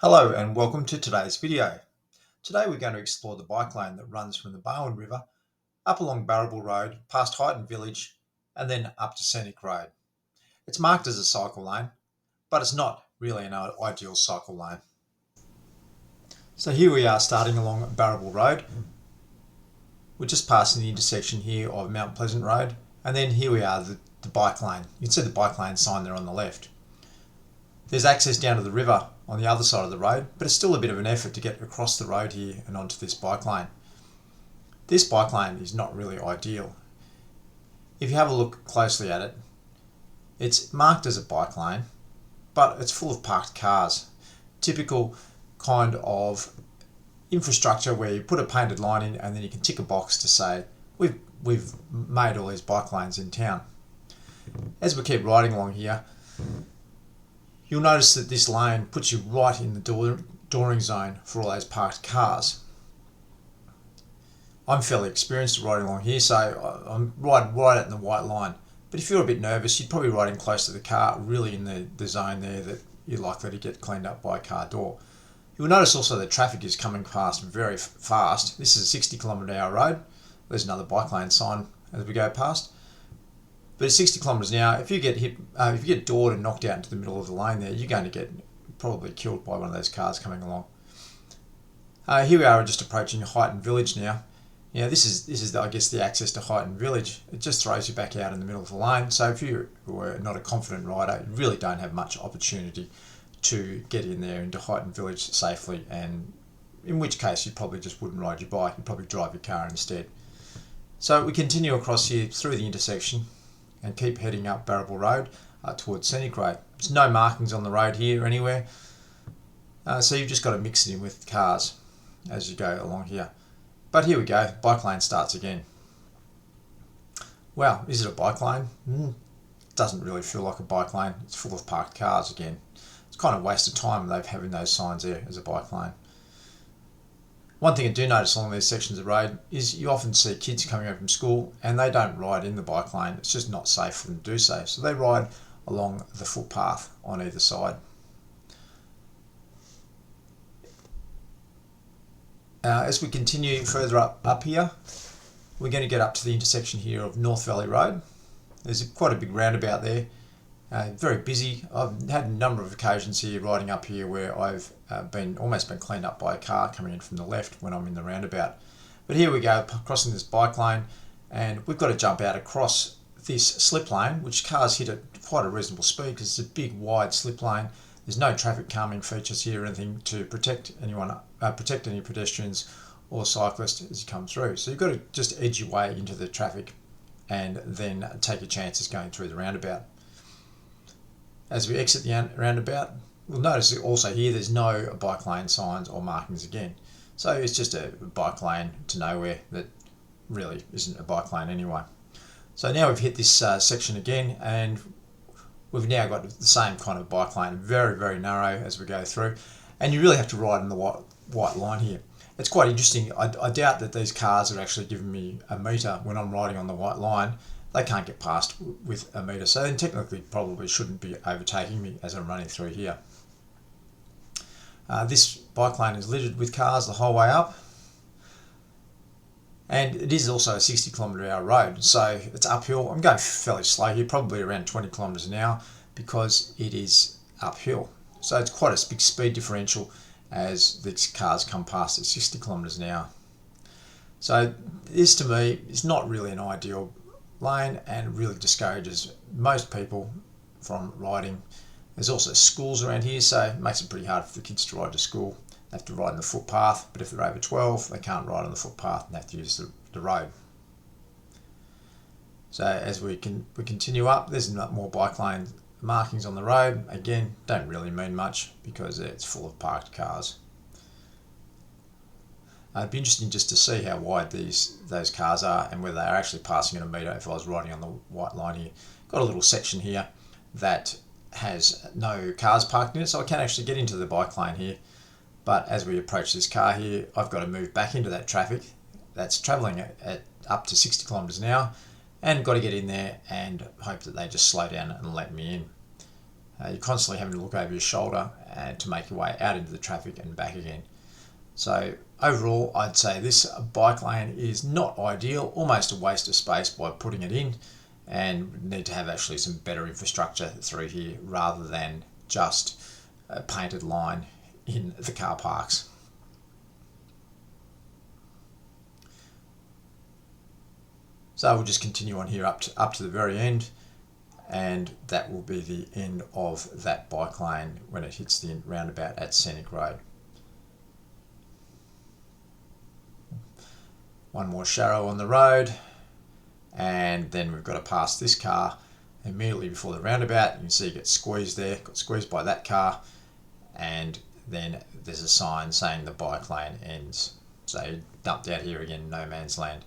Hello and welcome to today's video. Today we're going to explore the bike lane that runs from the Barwon River up along Barrabool Road, past Highton Village and then up to Scenic Road. It's marked as a cycle lane, but it's not really an ideal cycle lane. So here we are starting along Barrabool Road. We're just passing the intersection here of Mount Pleasant Road, and then here we are, the bike lane. You can see the bike lane sign there on the left. There's access down to the river on the other side of the road, but it's still a bit of an effort to get across the road here and onto this bike lane. This bike lane is not really ideal. If you have a look closely at it, it's marked as a bike lane, but it's full of parked cars. Typical kind of infrastructure where you put a painted line in and then you can tick a box to say, we've made all these bike lanes in town. As we keep riding along here, you'll notice that this lane puts you right in the dooring zone for all those parked cars. I'm fairly experienced riding along here, so I'm riding right in the white line. But if you're a bit nervous, you'd probably ride in close to the car, really in the zone there that you're likely to get cleaned up by a car door. You'll notice also that traffic is coming past very fast. This is a 60km/h road. There's another bike lane sign as we go past. But at 60 kilometres an hour, if you get hit, if you get doored and knocked out into the middle of the lane there, you're going to get probably killed by one of those cars coming along. Here we are just approaching Highton Village now. This is I guess the access to Highton Village. It just throws you back out in the middle of the lane. So if you were not a confident rider, you really don't have much opportunity to get in there into Highton Village safely, and in which case you probably just wouldn't ride your bike, you'd probably drive your car instead. So we continue across here through the intersection and keep heading up Barrabool Road towards Scenic Road. There's no markings on the road here anywhere, so you've just got to mix it in with cars as you go along here. But here we go, bike lane starts again. Wow, is it a bike lane? Doesn't really feel like a bike lane. It's full of parked cars again. It's kind of a waste of time having those signs there as a bike lane. One thing I do notice along these sections of road is you often see kids coming home from school and they don't ride in the bike lane. It's just not safe for them to do so. So they ride along the footpath on either side. As we continue further up here, we're going to get up to the intersection here of North Valley Road. There's quite a big roundabout there. Very busy. I've had a number of occasions here riding up here where I've almost been cleaned up by a car coming in from the left when I'm in the roundabout. But here we go, crossing this bike lane, and we've got to jump out across this slip lane, which cars hit at quite a reasonable speed because it's a big wide slip lane. There's no traffic calming features here or anything to protect any pedestrians or cyclists as you come through. So you've got to just edge your way into the traffic and then take your chances going through the roundabout. As we exit the roundabout, we'll notice also here there's no bike lane signs or markings again. So it's just a bike lane to nowhere that really isn't a bike lane anyway. So now we've hit this section again, and we've now got the same kind of bike lane, very, very narrow as we go through. And you really have to ride in the white line here. It's quite interesting. I doubt that these cars are actually giving me a metre when I'm riding on the white line. They can't get past with a metre, so then technically probably shouldn't be overtaking me as I'm running through here. This bike lane is littered with cars the whole way up, and it is also a 60km/h road, so it's uphill. I'm going fairly slow here, probably around 20 kilometres an hour because it is uphill. So it's quite a big speed differential as these cars come past at 60 kilometres an hour. So this to me is not really an ideal lane and really discourages most people from riding. There's also schools around here, so it makes it pretty hard for the kids to ride to school. They have to ride on the footpath, but if they're over 12 they can't ride on the footpath and they have to use the road. So as we continue up, there's more bike lane markings on the road. Again, don't really mean much because it's full of parked cars. It'd be interesting just to see how wide those cars are and whether they're actually passing at a metre if I was riding on the white line here. Got a little section here that has no cars parked in it, so I can actually get into the bike lane here. But as we approach this car here, I've got to move back into that traffic that's travelling at up to 60 kilometres an hour, and got to get in there and hope that they just slow down and let me in. You're constantly having to look over your shoulder and to make your way out into the traffic and back again. So overall, I'd say this bike lane is not ideal, almost a waste of space by putting it in, and need to have actually some better infrastructure through here rather than just a painted line in the car parks. So we'll just continue on here up to the very end, and that will be the end of that bike lane when it hits the roundabout at Scenic Road. One more sharrow on the road, and then we've got to pass this car immediately before the roundabout. You can see it gets squeezed there, got squeezed by that car, and then there's a sign saying the bike lane ends. So dumped out here again, no man's land.